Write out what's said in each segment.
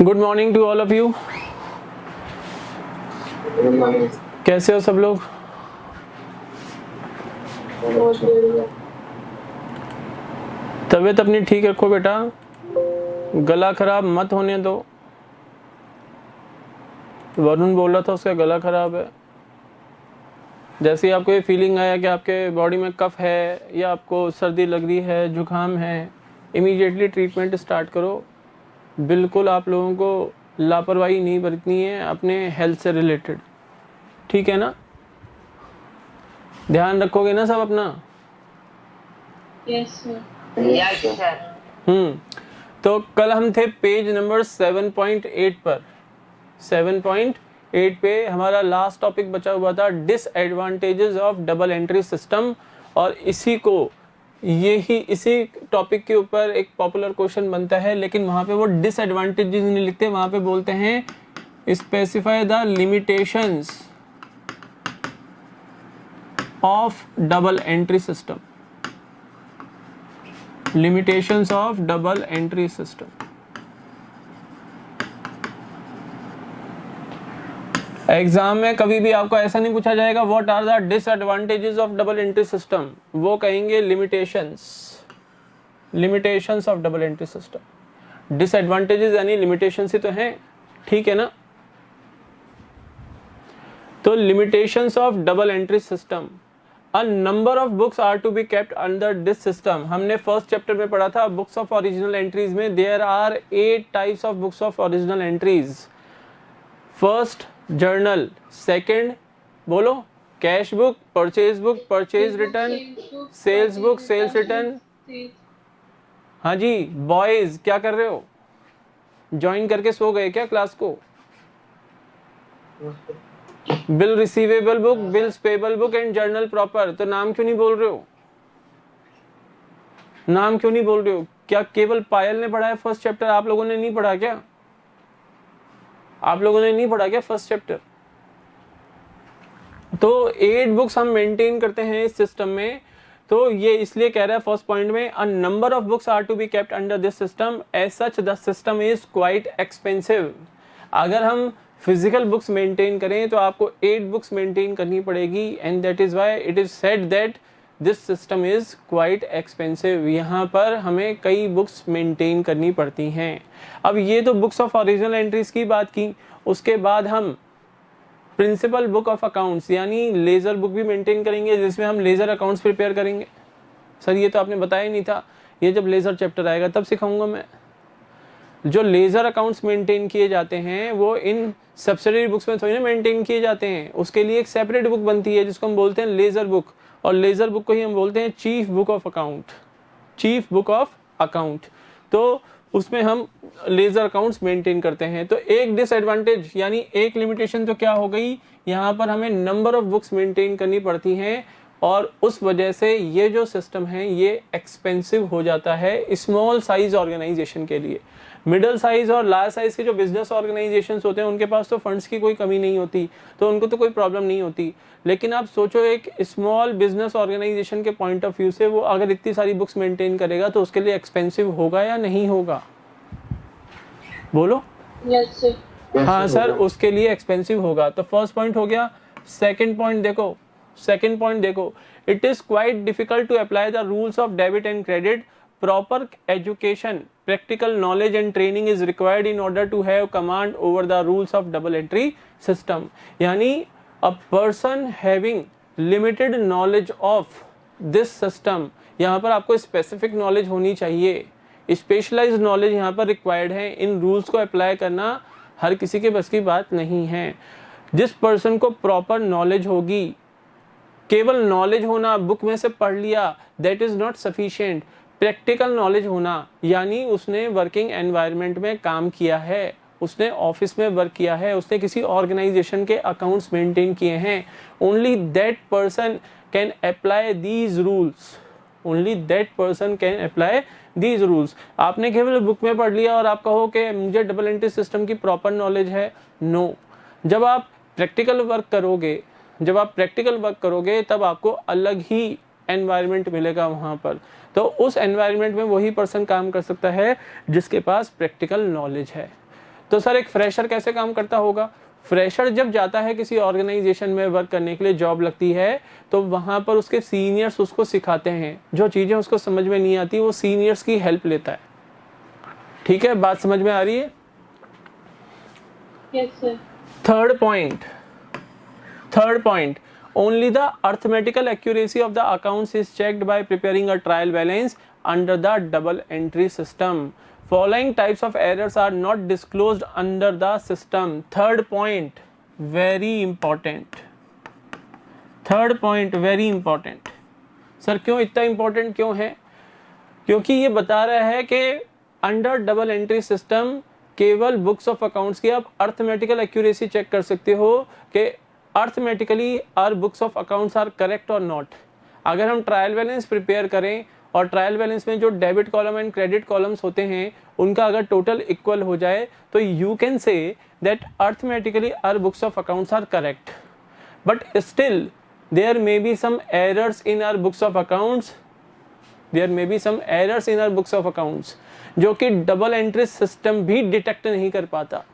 Good morning to all of you. कैसे हो सब लोग? तबीयत अपनी ठीक रखो बेटा, गला खराब मत होने दो। वरुण बोल रहा था उसका गला खराब है। जैसे ही आपको ये फीलिंग आया कि आपके बॉडी में कफ है या आपको सर्दी लग रही है, जुकाम है, इमीडिएटली ट्रीटमेंट स्टार्ट करो। बिल्कुल आप लोगों को लापरवाही नहीं बरतनी है अपने हेल्थ से रिलेटेड, ठीक है ना? ध्यान रखोगे ना सब अपना? Yes sir. तो कल हम थे पेज नंबर 7.8 पर। 7.8 पे हमारा लास्ट टॉपिक बचा हुआ था disadvantages of double entry system, और इसी टॉपिक के ऊपर एक पॉपुलर क्वेश्चन बनता है, लेकिन वहां पे वो डिसएडवांटेजेस नहीं लिखते, वहां पे बोलते हैं specify the limitations of double entry system. Limitations of double entry system. Exam में कभी भी आपको ऐसा नहीं पूछा जाएगा what are the disadvantages of double entry system, वो कहेंगे limitations of double entry system. Disadvantages यानी लिमिटेशंस ही तो हैं, ठीक है ना? तो limitations of double entry system, a number of books are to be kept under this system. हमने फर्स्ट चैप्टर में पढ़ा था बुक्स ऑफ ओरिजिनल एंट्रीज में there are 8 types of books of original entries. First journal, second बोलो cash book, purchase book, purchase return, sales book, sales return. हाँ जी boys, क्या कर रहे हो? ज्वाइन करके सो गए क्या क्लास को? Bill receivable book, bills payable book and journal proper. तो नाम क्यों नहीं बोल रहे हो? नाम क्यों नहीं बोल रहे हो? क्या केवल पायल ने पढ़ा है फर्स्ट चैप्टर? आप लोगों ने नहीं पढ़ा क्या? आप लोगों ने नहीं पढ़ा क्या फर्स्ट चैप्टर? तो 8 बुक्स हम मेंटेन करते हैं इस सिस्टम में। तो ये इसलिए कह रहा है फर्स्ट पॉइंट में a number of books are to be kept under this system, as such the system is quite expensive. अगर हम फिजिकल बुक्स मेंटेन करें तो आपको 8 बुक्स मेंटेन करनी पड़ेगी, and that is why it is said that this system is quite expensive. यहाँ पर हमें कई बुक्स मेंटेन करनी पड़ती हैं। अब ये तो बुक्स ऑफ ओरिजिनल एंट्रीज की बात की, उसके बाद हम प्रिंसिपल बुक ऑफ अकाउंट्स यानी लेजर बुक भी मेंटेन करेंगे, जिसमें हम लेजर अकाउंट्स प्रिपेयर करेंगे। सर ये तो आपने बताया नहीं था, ये जब लेजर चैप्टर आएगा तब सिखाऊंगा मैं। जो लेजर अकाउंट्स मेंटेन किए जाते हैं वो इन सब्सिडरी बुक्स में थोड़ी ना मेंटेन किए जाते हैं, उसके लिए एक सेपरेट बुक बनती है जिसको हम बोलते हैं लेजर बुक, और लेजर बुक को ही हम बोलते हैं chief book of account. Chief book of account, तो उसमें हम लेजर अकाउंट्स मेंटेन करते हैं। तो एक डिसएडवांटेज यानी एक लिमिटेशन तो क्या हो गई, यहाँ पर हमें नंबर ऑफ बुक्स मेंटेन करनी पड़ती हैं, और उस वजह से ये जो सिस्टम है ये एक्सपेंसिव हो जाता है स्मॉल साइज ऑर्गेनाइजेशन के लिए। मिडिल साइज और लार्ज साइज के जो बिजनेस ऑर्गेनाइजेशंस होते हैं उनके पास तो फंड्स की कोई कमी नहीं होती, तो उनको तो कोई प्रॉब्लम नहीं होती। लेकिन आप सोचो एक स्मॉल बिजनेस ऑर्गेनाइजेशन के पॉइंट ऑफ व्यू से वो अगर इतनी सारी बुक्स मेंटेन करेगा तो उसके लिए एक्सपेंसिव होगा या नहीं होगा? बोलो। Yes sir. हाँ सर, उसके लिए एक्सपेंसिव होगा। तो फर्स्ट पॉइंट हो गया। सेकंड पॉइंट देखो, it is quite difficult to apply the rules of debit and credit. Proper education, practical knowledge and training is required in order to have command over the rules of double entry system। यानी a person having limited knowledge of this system, यहाँ पर आपको specific knowledge होनी चाहिए, specialised knowledge यहाँ पर required है। इन rules को अप्लाई करना हर किसी के बस की बात नहीं है। जिस पर्सन को प्रॉपर नॉलेज होगी, केवल नॉलेज होना, बुक में से पढ़ लिया, that is not sufficient. Practical knowledge होना यानी उसने वर्किंग एनवायरनमेंट में काम किया है, उसने ऑफिस में वर्क किया है, उसने किसी ऑर्गेनाइजेशन के अकाउंट्स मेंटेन किए हैं। Only that person can apply these rules. Only that person can apply these rules. आपने केवल बुक में पढ़ लिया और आप कहो कि मुझे डबल एंट्री सिस्टम की प्रॉपर नॉलेज है, नो। जब आप प्रैक्टिकल वर्क करोगे तब आपको अलग ही एनवायरनमेंट मिलेगा वहाँ पर। तो उस एनवायरनमेंट में वही पर्सन काम कर सकता है जिसके पास प्रैक्टिकल नॉलेज है। तो सर एक फ्रेशर कैसे काम करता होगा? फ्रेशर जब जाता है किसी ऑर्गेनाइजेशन में वर्क करने के लिए, जॉब लगती है, तो वहां पर उसके सीनियर्स उसको सिखाते हैं, जो चीजें उसको समझ में नहीं आती वो सीनियर्स की हेल्प लेता है। ठीक है, बात समझ में आ रही है? Yes sir. Third point, only the arithmetical accuracy of the accounts is checked by preparing a trial balance under the double entry system. Following types of errors are not disclosed under the system. Third point very important. Sir क्यों इतना important क्यों है? क्योंकि ये बता रहा है कि अंडर डबल एंट्री सिस्टम केवल बुक्स ऑफ अकाउंट्स की आप अर्थमेटिकल एक्यूरेसी चेक कर सकते हो कि arithmetically are books of accounts are correct or not. अगर हम ट्रायल बैलेंस प्रिपेयर करें और ट्रायल बैलेंस में जो debit column and credit columns होते हैं उनका अगर टोटल इक्वल हो जाए तो you can say that arithmetically are books of accounts are correct, but still there may be some errors in our books of accounts, जो कि डबल एंट्री सिस्टम भी डिटेक्ट नहीं कर पाता।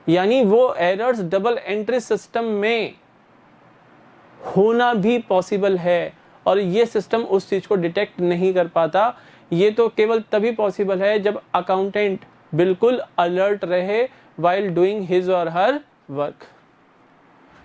यानी वो एरर्स डबल एंट्री सिस्टम में होना भी पॉसिबल है और ये सिस्टम उस चीज को डिटेक्ट नहीं कर पाता। ये तो केवल तभी पॉसिबल है जब अकाउंटेंट बिल्कुल अलर्ट रहे while डूइंग हिज और हर वर्क।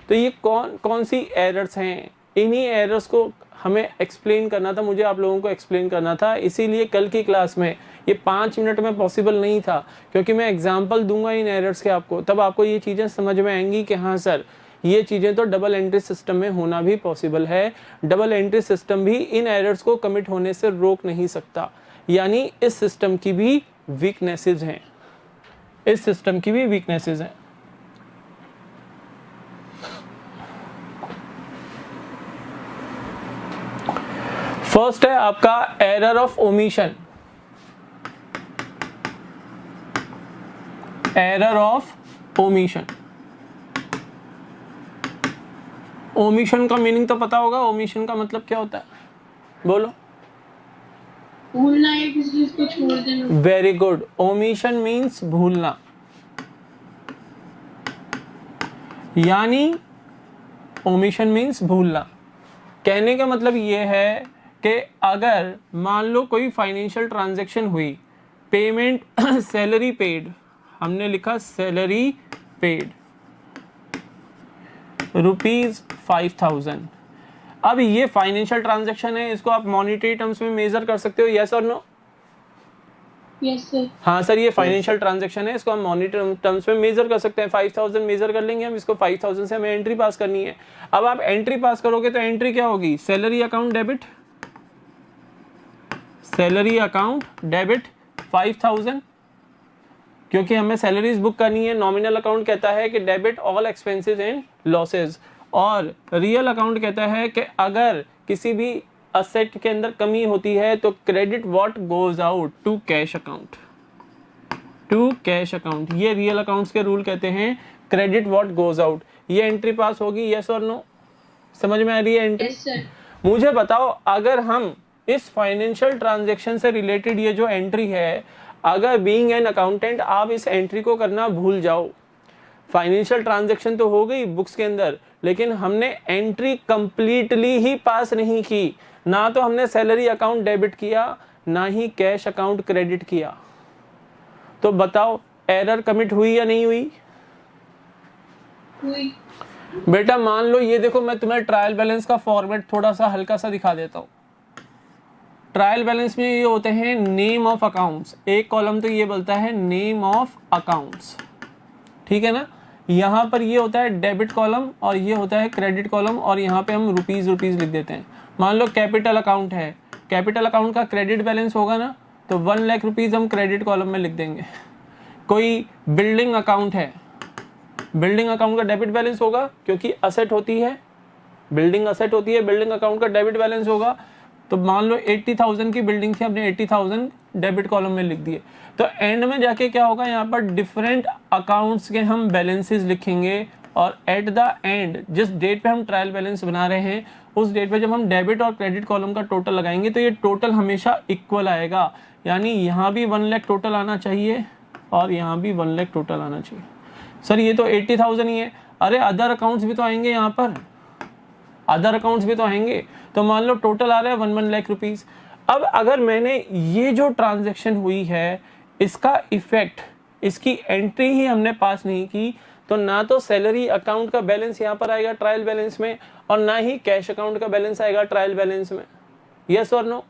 तो ये कौन सी एरर्स हैं? इन्हीं एरर्स को हमें एक्सप्लेन करना था, मुझे आप लोगों को एक्सप्लेन करना था। इसीलिए कल की क्लास में ये 5 मिनट में पॉसिबल नहीं था, क्योंकि मैं एग्जांपल दूंगा इन एरर्स के आपको, तब आपको ये चीज़ें समझ में आएंगी कि हाँ सर ये चीज़ें तो डबल एंट्री सिस्टम में होना भी पॉसिबल है। डबल एंट्री सिस्टम भी इन एरर्स को कमिट होने से रोक नहीं सकता। यानी इस सिस्टम की भी वीकनेसेस हैं, फर्स्ट है आपका एरर ऑफ ओमिशन। ओमिशन का मीनिंग तो पता होगा, ओमिशन का मतलब क्या होता है? बोलो। भूलना है, किसी चीज को छोड़ देना। वेरी गुड, ओमिशन मीन्स भूलना। यानी ओमिशन मीन्स भूलना। कहने का मतलब ये है कि अगर मान लो कोई फाइनेंशियल ट्रांजैक्शन हुई, पेमेंट सैलरी पेड, हमने लिखा सैलरी पेड ₹5000। अब ये फाइनेंशियल ट्रांजैक्शन है, इसको आप मॉनेटरी टर्म्स में मेजर कर सकते हो, यस और नो? Yes sir. हाँ सर, ये फाइनेंशियल ट्रांजैक्शन है, इसको हम मॉनेटरी टर्म्स में मेजर कर सकते हैं। 5000 मेजर कर लेंगे हम इसको, 5000 से हमें एंट्री पास करनी है। अब आप एंट्री पास करोगे तो एंट्री क्या होगी? सैलरी अकाउंट डेबिट 5000, क्योंकि हमें सैलरीज बुक करनी है। नॉमिनल अकाउंट कहता है कि debit all expenses and losses, और रियल अकाउंट कहता है कि अगर किसी भी असेट के अंदर कमी होती है तो credit what goes out to cash account. ये रियल अकाउंट्स के रूल कहते हैं, क्रेडिट व्हाट गोज आउट। ये एंट्री पास होगी, यस और नो? समझ में आ रही है एंट्री? Yes sir. मुझे बताओ, अगर हम इस फाइनेंशियल ट्रांजैक्शन से रिलेटेड ये जो एंट्री है, अगर बीइंग एन अकाउंटेंट आप इस एंट्री को करना भूल जाओ, फाइनेंशियल ट्रांजैक्शन तो हो गई बुक्स के अंदर, लेकिन हमने एंट्री कंप्लीटली ही पास नहीं की। ना तो हमने सैलरी अकाउंट डेबिट किया, ना ही कैश अकाउंट क्रेडिट किया, तो बताओ एरर कमिट हुई या नहीं हुई? हुई। बेटा मान लो, ये देखो मैं तुम्हें ट्रायल बैलेंस का फॉर्मेट थोड़ा सा हल्का सा दिखा देता हूँ। ट्रायल बैलेंस में ये होते हैं नेम ऑफ अकाउंट्स, एक कॉलम तो ये बोलता है नेम ऑफ अकाउंट्स, ठीक है ना। यहाँ पर ये होता है डेबिट कॉलम और ये होता है क्रेडिट कॉलम, और यहाँ पे हम रुपीज़ लिख देते हैं। मान लो कैपिटल अकाउंट है, कैपिटल अकाउंट का क्रेडिट बैलेंस होगा ना, तो 1 लाख रुपीज़ हम क्रेडिट कॉलम में लिख देंगे। कोई बिल्डिंग अकाउंट है, बिल्डिंग अकाउंट का डेबिट बैलेंस होगा, क्योंकि असेट होती है, बिल्डिंग असेट होती है, बिल्डिंग अकाउंट का डेबिट बैलेंस होगा। तो मान लो 80,000 की बिल्डिंग थी, हमने 80,000 डेबिट कॉलम में लिख दिए। तो एंड में जाके क्या होगा, यहाँ पर डिफरेंट अकाउंट्स के हम बैलेंसेस लिखेंगे, और एट द एंड जिस डेट पे हम ट्रायल बैलेंस बना रहे हैं उस डेट पे जब हम डेबिट और क्रेडिट कॉलम का टोटल लगाएंगे तो ये टोटल हमेशा इक्वल आएगा। यानी यहाँ भी 1 लाख टोटल आना चाहिए, और यहाँ भी 1 लाख टोटल आना चाहिए। सर ये तो 80,000 ही है। अरे अदर अकाउंट्स भी तो आएंगे यहाँ पर, अदर अकाउंट्स भी तो आएंगे। तो मान लो टोटल आ रहा है 1 लाख रुपीज़। अब अगर मैंने ये जो ट्रांजैक्शन हुई है इसका इफेक्ट, इसकी एंट्री ही हमने पास नहीं की, तो ना तो सैलरी अकाउंट का बैलेंस यहाँ पर आएगा ट्रायल बैलेंस में, और ना ही कैश अकाउंट का बैलेंस आएगा ट्रायल बैलेंस में। यस और नो?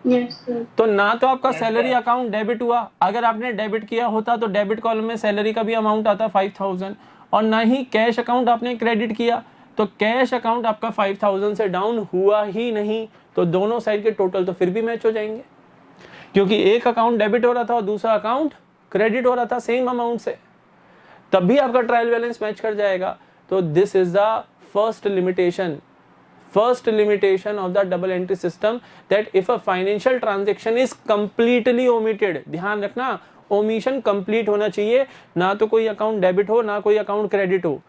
Yes sir. तो ना तो आपका सैलरी अकाउंट डेबिट हुआ, अगर आपने डेबिट किया होता तो डेबिट कॉलम में सैलरी का भी अमाउंट आता 5,000, और ना ही कैश अकाउंट आपने क्रेडिट किया, तो कैश अकाउंट आपका 5,000 से डाउन हुआ ही नहीं। तो दोनों साइड के टोटल तो फिर भी मैच हो जाएंगे, क्योंकि एक अकाउंट डेबिट हो रहा था और दूसरा अकाउंट क्रेडिट हो रहा था सेम अमाउंट से, तब भी आपका ट्रायल बैलेंस मैच कर जाएगा। तो this is the first limitation of the double entry system, that if a financial transaction is completely omitted, ध्यान रखना ओमिशन कंप्लीट होना चाहिए, ना तो कोई अकाउंट डेबिट हो ना कोई अकाउंट क्रेडिट हो।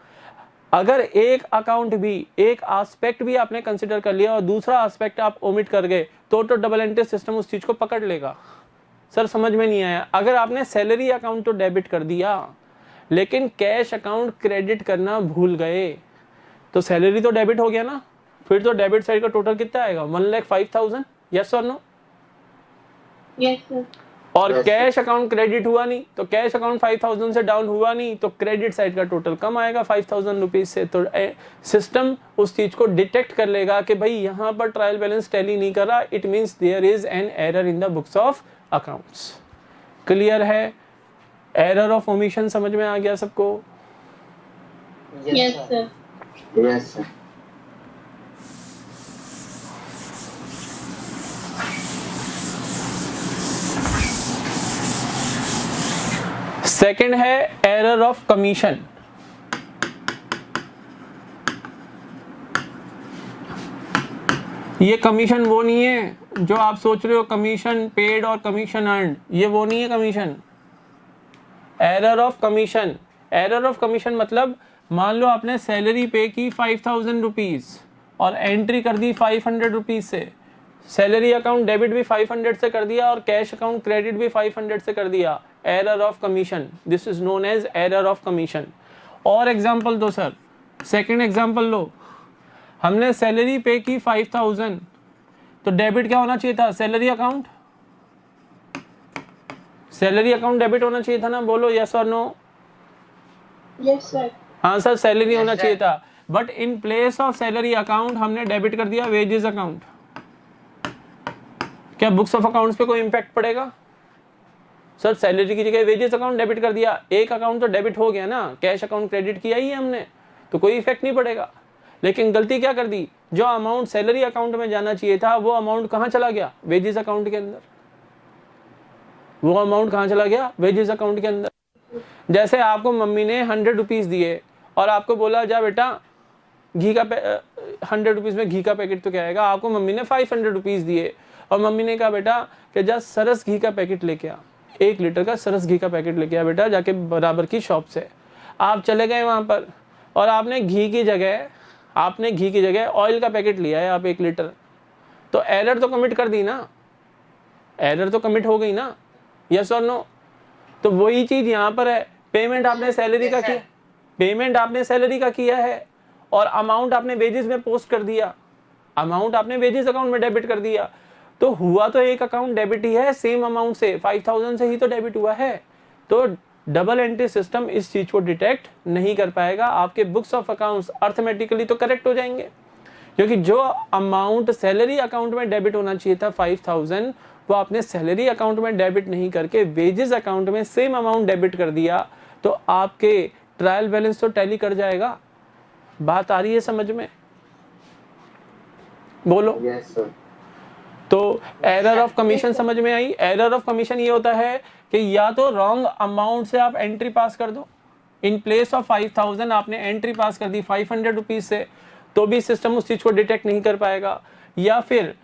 अगर एक अकाउंट भी, एक एस्पेक्ट भी आपने कंसिडर कर लिया और दूसरा एस्पेक्ट आप ओमिट कर गए तो डबल एंट्री सिस्टम उस चीज को पकड़ लेगा। सर समझ में नहीं आया? अगर आपने सैलरी अकाउंट तो डेबिट कर दिया लेकिन कैश अकाउंट क्रेडिट करना भूल गए, तो सैलरी तो डेबिट हो गया ना, फिर तो डेबिट साइड का टोटल कितना आएगा? 1,05,000। यस और नो? Yes sir. और कैश अकाउंट क्रेडिट हुआ नहीं, तो कैश अकाउंट 5,000 से डाउन हुआ नहीं, तो क्रेडिट साइड का टोटल कम आएगा 5,000 रुपीज से। तो सिस्टम उस चीज को डिटेक्ट कर लेगा कि भाई यहाँ पर ट्रायल बैलेंस टैली नहीं कर रहा, it means there is an error in the books of accounts. Clear है? एरर ऑफ ओमिशन समझ में आ गया सबको? Yes sir. Yes sir. Second है एरर ऑफ कमीशन। ये कमीशन वो नहीं है जो आप सोच रहे हो, कमीशन पेड और कमीशन अर्न, ये वो नहीं है commission. Error of commission, error of commission मतलब मान लो आपने सैलरी पे की 5,000 रुपीज और एंट्री कर दी 500 रुपीज से, सैलरी अकाउंट डेबिट भी 500 से कर दिया और कैश अकाउंट क्रेडिट भी 500 से कर दिया। Error of commission, this is known as error of commission. और एग्जांपल दो सर, सेकंड एग्जांपल लो। हमने सैलरी पे की 5,000, तो डेबिट क्या होना चाहिए था? Salary account, salary account debit होना चाहिए था ना? बोलो यस और नो? Yes sir. हाँ सर, सैलरी होना चाहिए था, but in place of salary account हमने डेबिट कर दिया वेजेस अकाउंट। क्या बुक्स ऑफ अकाउंट्स पे कोई इंपैक्ट पड़ेगा? सर सैलरी की जगह वेजेस अकाउंट डेबिट कर दिया, एक अकाउंट तो डेबिट हो गया ना, कैश अकाउंट क्रेडिट किया ही है हमने, तो कोई इफेक्ट नहीं पड़ेगा। लेकिन गलती क्या कर दी? जो अमाउंट सैलरी अकाउंट में जाना चाहिए था वो अमाउंट कहाँ चला गया? वेजेस अकाउंट के अंदर। वो अमाउंट कहाँ चला गया? वेजेस अकाउंट के अंदर। जैसे आपको मम्मी ने 100 रुपीज दिए और आपको बोला जा बेटा घी का 100 रुपीज में घी का पैकेट तो क्या आएगा? आपको मम्मी ने 500 रुपीज दिए और मम्मी ने कहा बेटा कि जा सरस घी का पैकेट लेके आ, 1 लीटर का सरस घी का पैकेट लेके आ बेटा जाके बराबर की शॉप से। आप चले गए वहां पर और आपने घी की जगह ऑयल का पैकेट लिया है आप 1 लीटर, तो एरर तो कमिट कर दी ना, एरर तो कमिट हो गई ना? यस और नो? तो वही चीज यहाँ पर है। पेमेंट आपने सैलरी का किया, पेमेंट आपने सैलरी का किया है और अमाउंट आपने वेजेस में पोस्ट कर दिया, अमाउंट आपने वेजेस अकाउंट में डेबिट कर दिया, तो हुआ तो एक अकाउंट डेबिट ही है, सेम अमाउंट से 5,000 से ही तो डेबिट हुआ है। तो डबल एंट्री सिस्टम इस चीज को डिटेक्ट नहीं कर पाएगा। आपके बुक्स ऑफ अकाउंट्स अर्थमेटिकली तो करेक्ट हो जाएंगे, क्योंकि जो अमाउंट सैलरी अकाउंट में डेबिट होना चाहिए था 5,000, वो आपने सैलरी अकाउंट में डेबिट नहीं करके वेजेस अकाउंट में सेम अमाउंट डेबिट कर दिया, तो आपके ट्रायल बैलेंस तो टैली कर जाएगा। बात आ रही है समझ में? बोलो। Yes sir. तो एरर ऑफ कमीशन समझ में आई? एरर ऑफ कमीशन ये होता है कि या तो रॉन्ग अमाउंट से आप एंट्री पास कर दो, इन प्लेस ऑफ 5,000 आपने एंट्री पास कर दी 500 रुपीज से, तो भी सिस्टम उस चीज को डिटेक्ट नहीं कर पाएगा। या फिर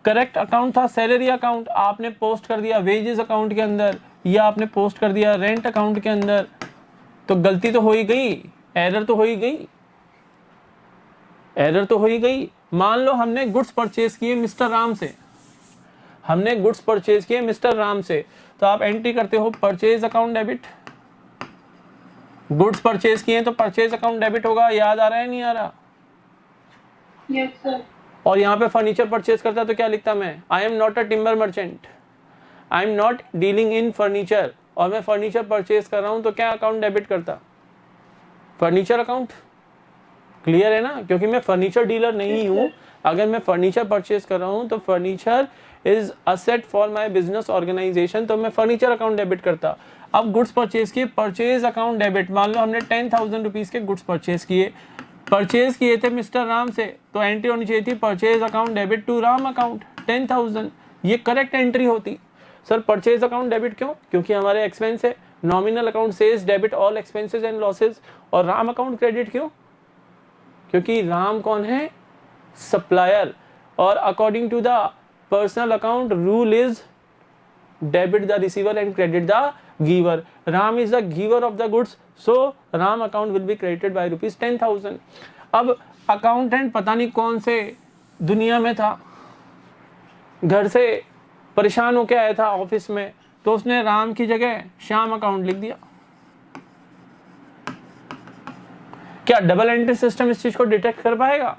करेक्ट अकाउंट था सैलरी अकाउंट, आपने पोस्ट कर दिया वेजेस अकाउंट के अंदर या आपने पोस्ट कर दिया रेंट अकाउंट के अंदर, तो गलती तो हो ही गई, एरर तो हो ही गई, एरर तो हो ही गई। मान लो हमने गुड्स परचेज किए मिस्टर राम से, हमने गुड्स परचेज किए मिस्टर राम से, तो आप एंट्री करते हो purchase account debit, goods purchase किए तो परचेज अकाउंट डेबिट होगा, याद आ रहा है नहीं आ रहा? Yes sir. और यहाँ पे फर्नीचर परचेज करता है तो क्या लिखता मैं, I am not a timber merchant, I am not dealing in furniture, और मैं फर्नीचर परचेज कर रहा हूँ तो क्या अकाउंट डेबिट करता, फर्नीचर अकाउंट। क्लियर है ना, क्योंकि मैं फर्नीचर डीलर नहीं हूँ। अगर मैं फर्नीचर परचेज कर रहा हूँ तो furniture is asset for my business organization, तो मैं फर्नीचर अकाउंट डेबिट करता। अब गुड्स परचेज किए, परचेज अकाउंट डेबिट, मान लो हमने 10,000 रुपीज के गुड्स परचेज किए थे मिस्टर राम से, तो एंट्री होनी चाहिए थी purchase account debit to Ram account 10,000, ये करेक्ट एंट्री होती। सर परचेज अकाउंट डेबिट क्यों? क्योंकि हमारे एक्सपेंस है, nominal account says debit all expenses and losses. और राम अकाउंट क्रेडिट क्यों? क्योंकि राम कौन है, सप्लायर, और according to the personal account rule is debit the receiver and credit the giver. Ram is the giver of the goods, so Ram account will be credited by ₹10,000। अब accountant पता नहीं कौन से दुनिया में था, घर से परेशान होके आया था ऑफिस में, तो उसने राम की जगह श्याम अकाउंट लिख दिया। क्या डबल एंट्री सिस्टम इस चीज को डिटेक्ट कर पाएगा?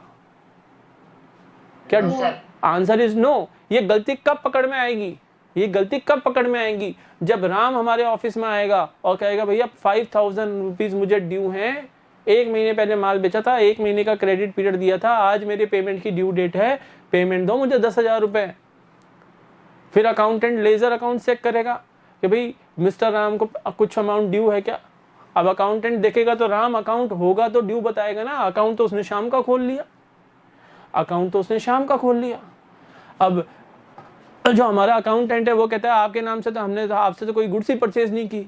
क्या आंसर इज नो। ये गलती कब पकड़ में आएगी, ये गलती कब पकड़ में आएगी? जब राम हमारे ऑफिस में आएगा और कहेगा भैया 5,000 रुपीज मुझे ड्यू हैं, 1 महीने पहले माल बेचा था, 1 महीने का क्रेडिट पीरियड दिया था, आज मेरे पेमेंट की ड्यू डेट है, पेमेंट दो मुझे 10,000 रुपए। फिर अकाउंटेंट लेजर अकाउंट चेक करेगा कि भाई मिस्टर राम को कुछ अमाउंट ड्यू है क्या। अब अकाउंटेंट देखेगा तो राम अकाउंट होगा तो ड्यू बताएगा ना, अकाउंट तो उसने शाम का खोल लिया, अकाउंट तो उसने शाम का खोल लिया। अब जो हमारा अकाउंटेंट है वो कहता है आपके नाम से तो हमने आपसे तो कोई गुड्स ही परचेज नहीं की,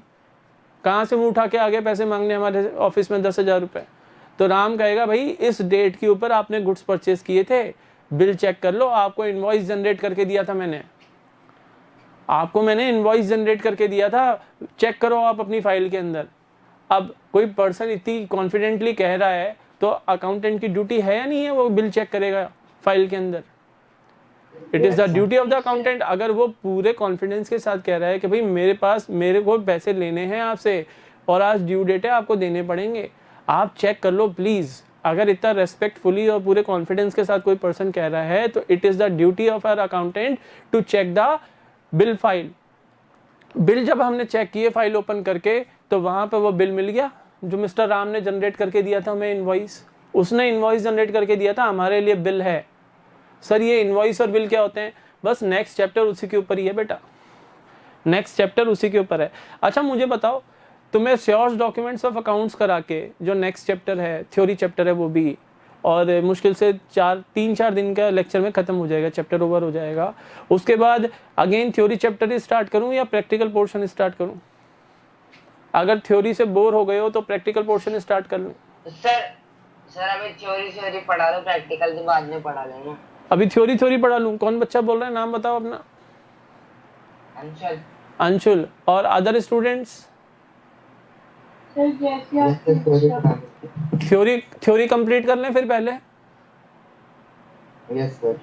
कहाँ से मुंह उठा के आगे पैसे मांगने हमारे ऑफिस में 10,000 रुपए। तो राम कहेगा भाई इस डेट के ऊपर आपने गुड्स परचेज किए थे, बिल चेक कर लो, आपको इनवॉइस जनरेट करके दिया था मैंने, आपको मैंने इनवॉइस जनरेट करके दिया था, चेक करो आप अपनी फाइल के अंदर। अब कोई पर्सन इतनी कॉन्फिडेंटली कह रहा है तो अकाउंटेंट की ड्यूटी है या नहीं है, वो बिल चेक करेगा फाइल के अंदर। It is the duty of the accountant. अगर वो पूरे कॉन्फिडेंस के साथ कह रहा है कि भाई मेरे को पैसे लेने हैं आपसे और आज ड्यू डेट है, आपको देने पड़ेंगे, आप चेक कर लो प्लीज। अगर इतना रेस्पेक्टफुली और पूरे कॉन्फिडेंस के साथ कोई पर्सन कह रहा है तो it is the duty of our accountant to check the bill file. Bill जब हमने चेक किए फाइल ओपन करके तो वहां पे वो बिल मिल गया जो मिस्टर राम ने जनरेट करके दिया था हमें इनवॉइस, उसने इनवॉइस जनरेट करके दिया था, हमारे लिए बिल है। सर ये इनवॉइस और बिल क्या होते हैं? बस नेक्स्ट चैप्टर उसी के ऊपर ही है बेटा, नेक्स्ट चैप्टर उसी के ऊपर है। अच्छा मुझे बताओ, तुम्हें श्योर्स डॉक्यूमेंट्स ऑफ अकाउंट्स करा के जो नेक्स्ट चैप्टर है, थ्योरी चैप्टर है वो भी, और मुश्किल से 3-4 दिन का लेक्चर में खत्म हो जाएगा, चैप्टर ओवर हो जाएगा। उसके बाद अगेन थ्योरी चैप्टर ही स्टार्ट करूं या प्रैक्टिकल पोर्शन स्टार्ट करूं? अगर थ्योरी से बोर हो गए हो तो प्रैक्टिकल पोर्शन स्टार्ट कर लूं? सर अभी थ्योरी पढ़ा लो, प्रैक्टिकल के बाद में पढ़ा लेंगे। अभी थ्योरी पढ़ा लूं? कौन बच्चा बोल रहा है, नाम बताओ अपना। अंशुल। अंशुल। और अदर स्टूडेंट्स? थ्योरी कंप्लीट कर लें फिर पहले। Yes sir.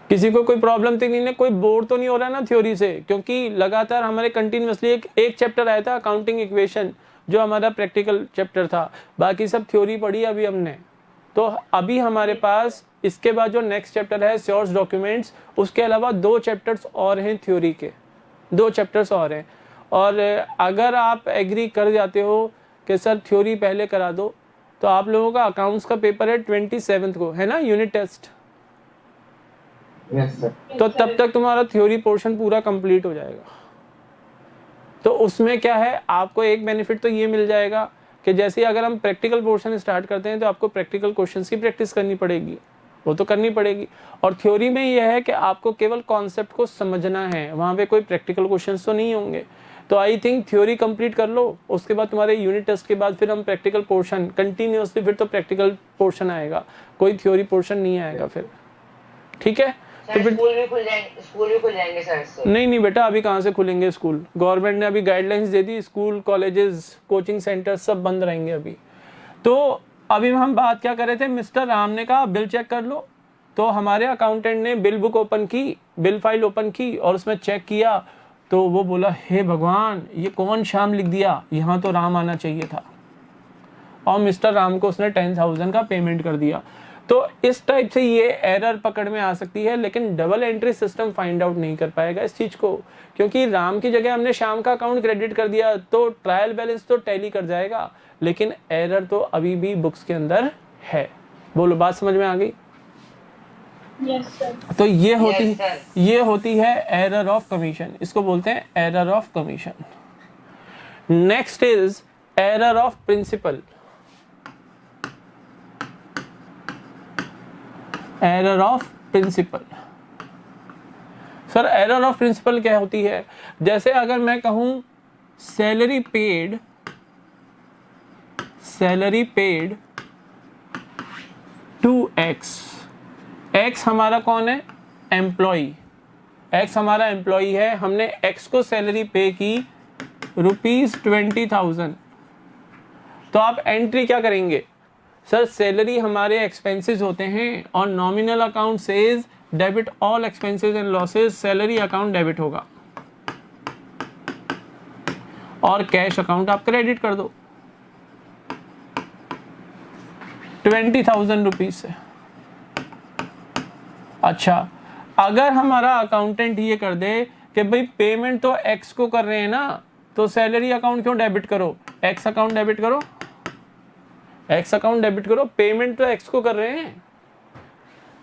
किसी को कोई प्रॉब्लम तो नहीं है, कोई बोर तो नहीं हो रहा है ना थ्योरी से? क्योंकि लगातार हमारे कंटिन्यूअसली एक चैप्टर आया था अकाउंटिंग इक्वेशन जो हमारा प्रैक्टिकल चैप्टर था, बाकी सब थ्योरी पढ़ी अभी हमने। तो अभी हमारे पास इसके बाद जो नेक्स्ट चैप्टर है श्योर्स डॉक्यूमेंट्स, उसके अलावा 2 चैप्टर्स और हैं थ्योरी के, 2 चैप्टर्स और हैं। और अगर आप एग्री कर जाते हो कि सर थ्योरी पहले करा दो, तो आप लोगों का अकाउंट्स का पेपर है 27 को, है ना, यूनिट टेस्ट। Yes sir. तो तब तक तुम्हारा थ्योरी पोर्शन पूरा कंप्लीट हो जाएगा। तो उसमें क्या है, आपको एक बेनिफिट तो ये मिल जाएगा कि जैसे अगर हम प्रैक्टिकल पोर्शन स्टार्ट करते हैं तो आपको प्रैक्टिकल क्वेश्चंस की प्रैक्टिस करनी पड़ेगी, वो तो करनी पड़ेगी। और थ्योरी में यह है कि आपको केवल कॉन्सेप्ट को समझना है, वहाँ पे कोई प्रैक्टिकल क्वेश्चंस तो नहीं होंगे। तो आई थिंक थ्योरी कंप्लीट कर लो, उसके बाद तुम्हारे यूनिट टेस्ट के बाद फिर हम प्रैक्टिकल पोर्शन कंटिन्यूअसली, फिर तो प्रैक्टिकल पोर्शन आएगा, कोई थ्योरी पोर्शन नहीं आएगा फिर। ठीक है? तो फिर स्कूल भी खुल जाएंगे सर इससे? नहीं बेटा, अभी कहाँ से खुलेंगे स्कूल, गवर्नमेंट ने अभी गाइडलाइंस दे दी, स्कूल कॉलेजेस कोचिंग सेंटर सब बंद रहेंगे अभी। तो अभी हम बात क्या कर रहे थे, मिस्टर राम ने कहा बिल चेक कर लो, तो हमारे अकाउंटेंट ने बिल बुक ओपन की, बिल फाइल ओपन की और उसमें चेक किया तो वो बोला हे भगवान ये कौन श्याम लिख दिया, यहाँ तो राम आना चाहिए था, और मिस्टर राम को उसने 10,000 का पेमेंट कर दिया। तो इस टाइप से ये एरर पकड़ में आ सकती है, लेकिन double entry system find out नहीं कर पाएगा इस चीज को, क्योंकि राम की जगह हमने श्याम का अकाउंट क्रेडिट कर दिया तो ट्रायल बैलेंस तो टैली कर जाएगा, लेकिन एरर तो अभी भी बुक्स के अंदर है। बोलो बात समझ में आ गई? Yes sir. तो ये होती Yes, sir. ये होती है एरर ऑफ कमीशन, इसको बोलते हैं error of commission. Next is error of principle. Error of principle, sir error of principle क्या होती है? जैसे अगर मैं कहूं salary paid to X, X हमारा कौन है? एम्प्लॉय। एक्स हमारा एम्प्लॉय है, हमने एक्स को सैलरी पे की ₹20,000। तो आप एंट्री क्या करेंगे? सर सैलरी हमारे एक्सपेंसेस होते हैं और nominal account says debit all expenses and losses, salary account debit होगा और कैश अकाउंट आप क्रेडिट कर दो 20,000 रुपीज से। अच्छा, अगर हमारा अकाउंटेंट ये कर दे कि भाई पेमेंट तो एक्स को कर रहे हैं ना, तो सैलरी अकाउंट क्यों डेबिट करो, एक्स अकाउंट डेबिट करो, एक्स अकाउंट डेबिट करो, पेमेंट तो एक्स को कर रहे हैं,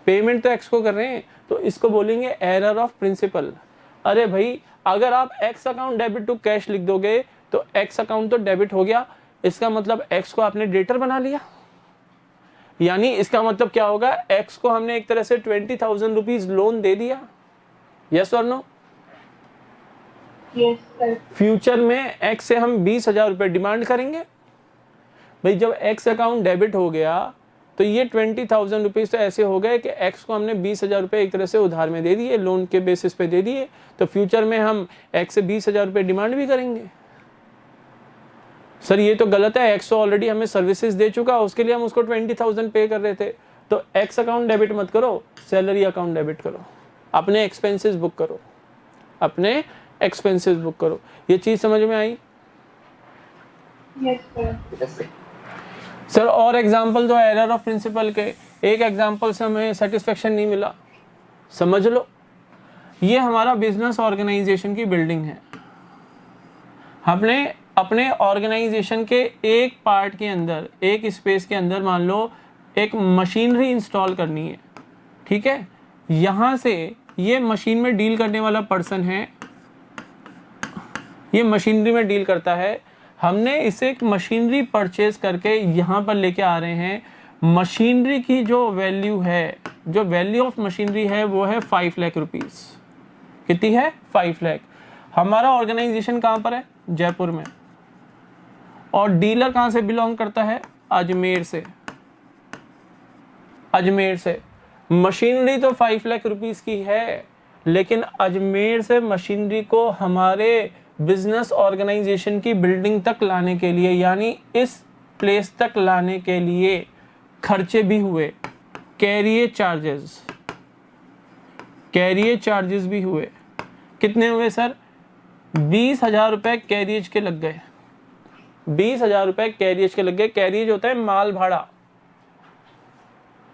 पेमेंट तो एक्स को कर रहे हैं, तो इसको बोलेंगे एरर ऑफ प्रिंसिपल। अरे भाई अगर आप X account debit to cash लिख दोगे तो एक्स अकाउंट तो डेबिट हो गया, इसका मतलब एक्स को आपने डेटर बना लिया, यानी इसका मतलब क्या होगा, एक्स को हमने एक तरह से 20,000 रुपीज लोन दे दिया। यस और नो? Yes sir. फ्यूचर में एक्स से हम 20,000 रुपए डिमांड करेंगे। भाई जब एक्स अकाउंट डेबिट हो गया तो ये 20,000 रुपीज तो ऐसे हो गए कि एक्स को हमने 20,000 रुपए एक तरह से उधार में दे दिए, लोन के बेसिस पे दे दिए, तो फ्यूचर में हम एक्स से 20,000 रुपए डिमांड भी करेंगे। सर ये तो गलत है, एक्स ऑलरेडी हमें सर्विसेज दे चुका, उसके लिए हम उसको 20,000 पे कर रहे थे। तो एक्स अकाउंट डेबिट मत करो, सैलरी अकाउंट डेबिट करो, अपने एक्सपेंसेस बुक करो, अपने एक्सपेंसेस बुक करो। ये चीज समझ में आई? Yes sir. सर और एग्जाम्पल जो एरर ऑफ प्रिंसिपल के, एक एग्जाम्पल से हमें सेटिस्फेक्शन नहीं मिला, समझ लो। ये हमारा बिजनेस ऑर्गेनाइजेशन की बिल्डिंग है, हमने अपने ऑर्गेनाइजेशन के एक पार्ट के अंदर, एक स्पेस के अंदर मान लो एक मशीनरी इंस्टॉल करनी है, ठीक है। यहाँ से ये मशीन में डील करने वाला पर्सन है, ये मशीनरी में डील करता है, हमने इसे एक मशीनरी परचेज करके यहाँ पर लेके आ रहे हैं। मशीनरी की जो वैल्यू है, जो वैल्यू ऑफ मशीनरी है वो है 5 लाख रुपीस। कितनी है? 5 लाख। हमारा ऑर्गेनाइजेशन कहाँ पर है? जयपुर में। और डीलर कहाँ से बिलोंग करता है? अजमेर से। अजमेर से मशीनरी तो 5 लाख रुपीस की है, लेकिन अजमेर से मशीनरी को हमारे बिजनेस ऑर्गेनाइजेशन की बिल्डिंग तक लाने के लिए, यानी इस प्लेस तक लाने के लिए खर्चे भी हुए, कैरियर चार्जेस भी हुए। कितने हुए सर? 20,000 रुपए कैरियज के लग गए, 20,000 रुपए कैरियज के लग गए। कैरियज होता है माल भाड़ा,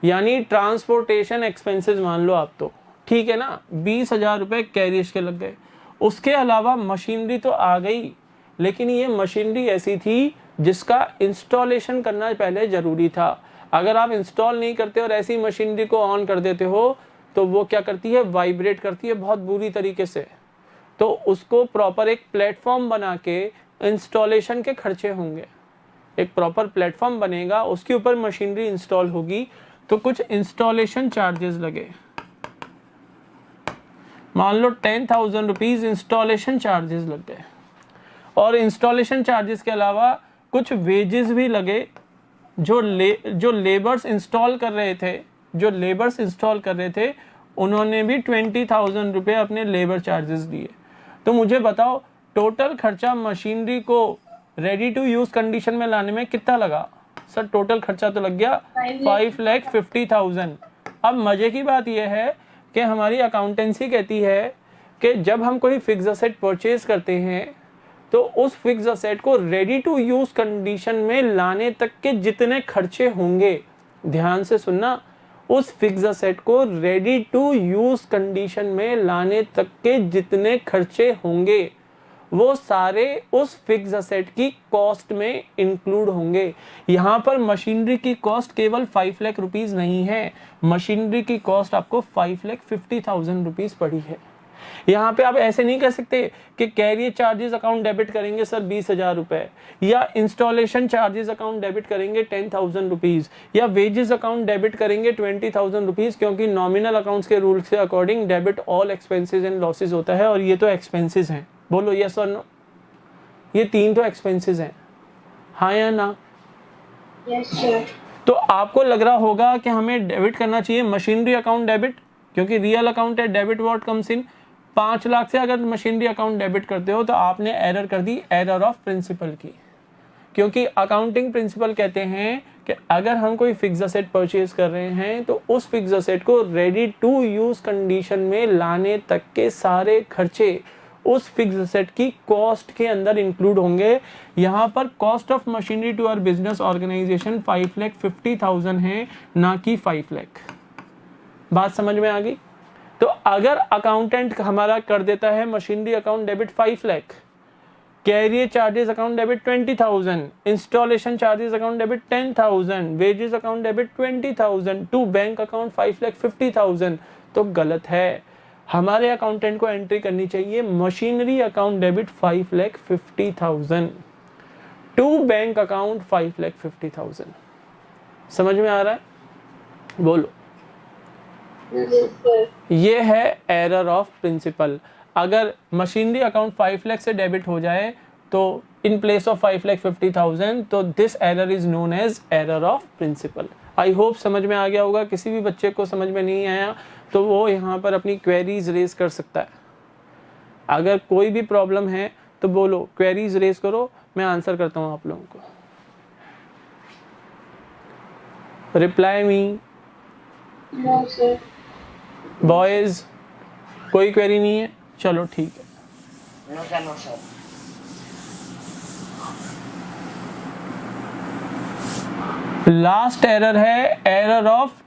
यानी ट्रांसपोर्टेशन एक्सपेंसेस मान लो आप, तो ठीक है ना। 20,000 रुपए कैरियज के लग गए। उसके अलावा मशीनरी तो आ गई, लेकिन ये मशीनरी ऐसी थी जिसका इंस्टॉलेशन करना पहले जरूरी था। अगर आप इंस्टॉल नहीं करते और ऐसी मशीनरी को ऑन कर देते हो तो वो क्या करती है? वाइब्रेट करती है बहुत बुरी तरीके से। तो उसको प्रॉपर एक प्लेटफॉर्म बना के, इंस्टॉलेशन के खर्चे होंगे, एक प्रॉपर प्लेटफॉर्म बनेगा, उसके ऊपर मशीनरी इंस्टॉल होगी, तो कुछ इंस्टॉलेशन चार्जेस लगे। मान लो 10,000 रुपीज इंस्टॉलेशन चार्जेस लग गए। और इंस्टॉलेशन चार्जेस के अलावा कुछ वेजेस भी लगे। जो लेबर्स इंस्टॉल कर रहे थे, उन्होंने भी 20,000 रुपये अपने लेबर चार्जेस दिए। तो मुझे बताओ टोटल खर्चा मशीनरी को रेडी टू यूज कंडीशन में लाने में कितना लगा? सर टोटल खर्चा तो लग गया 5,50,000। अब मजे की बात यह है कि हमारी अकाउंटेंसी कहती है कि जब हम कोई फिक्स असेट परचेज करते हैं तो उस फिक्स असेट को रेडी टू यूज कंडीशन में लाने तक के जितने खर्चे होंगे, ध्यान से सुनना, उस फिक्स असेट को रेडी टू यूज कंडीशन में लाने तक के जितने खर्चे होंगे वो सारे उस फिक्स असेट की कॉस्ट में इंक्लूड होंगे। यहाँ पर मशीनरी की कॉस्ट केवल 5 लाख रुपीस नहीं है, मशीनरी की कॉस्ट आपको 5,50,000 रुपीस पड़ी है। यहाँ पे आप ऐसे नहीं कह सकते कि कैरियर चार्जेस अकाउंट डेबिट करेंगे सर 20,000 रुपए, या इंस्टॉलेशन चार्जेस अकाउंट डेबिट करेंगे 10,000 रुपीज, या वेजेस अकाउंट डेबिट करेंगे 20,000 रुपीज, क्योंकि नॉमिनल अकाउंट्स के रूल से according debit all expenses and losses होता है, और ये तो एक्सपेंसेस हैं। बोलो यस और नो, ये 3 तो एक्सपेंसेस हैं, हाँ या ना? Yes sir. तो आपको लग रहा होगा कि हमें डेबिट करना चाहिए मशीनरी अकाउंट डेबिट, क्योंकि रियल अकाउंट है, debit what comes in. 5 lakh से अगर मशीनरी अकाउंट डेबिट करते हो तो आपने एरर कर दी, एरर ऑफ प्रिंसिपल की, क्योंकि अकाउंटिंग प्रिंसिपल कहते हैं कि अगर हम कोई फिक्स असेट परचेज कर रहे हैं तो उस फिक्स असेट को रेडी टू यूज कंडीशन में लाने तक के सारे खर्चे उस फिक्स असेट की कॉस्ट के अंदर इंक्लूड होंगे। यहाँ पर cost of machinery to our business organization 5,50,000 है, ना कि 5 लाख। बात समझ में आ गई? तो अगर अकाउंटेंट हमारा कर देता है machinery account debit 5 lakh, carrier charges account debit 20,000, installation charges account debit 10,000, wages account debit 20,000, to bank account 5,50,000, तो गलत है। हमारे अकाउंटेंट को एंट्री करनी चाहिए machinery account debit 5,50,000, to bank account 5,50,000। समझ में आ रहा है? बोलो। ये है एरर ऑफ प्रिंसिपल। अगर मशीनरी अकाउंट 5 लाख से डेबिट हो जाए तो इन प्लेस ऑफ 5,50,000, तो this error is known as error of principle. I hope समझ में आ गया होगा। किसी भी बच्चे को समझ में नहीं आया तो वो यहाँ पर अपनी क्वेरीज रेज कर सकता है। अगर कोई भी प्रॉब्लम है तो बोलो, क्वेरीज रेज करो, मैं आंसर करता हूँ आप लोगों को। Reply me. No sir. Boys कोई क्वेरी नहीं है? चलो ठीक है। No sir, no sir. Last error है एरर ऑफ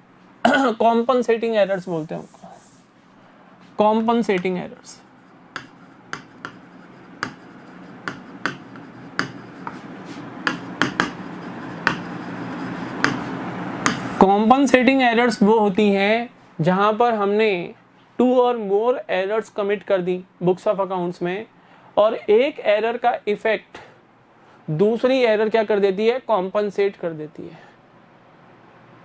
कॉम्पनसेटिंग एरर्स बोलते हैं उनको, कॉम्पनसेटिंग एरर्स। कॉम्पनसेटिंग एरर्स वो होती हैं जहां पर हमने 2 और मोर एरर्स कमिट कर दी बुक्स ऑफ अकाउंट्स में, और एक एरर का इफेक्ट दूसरी एरर क्या कर देती है? कॉम्पनसेट कर देती है।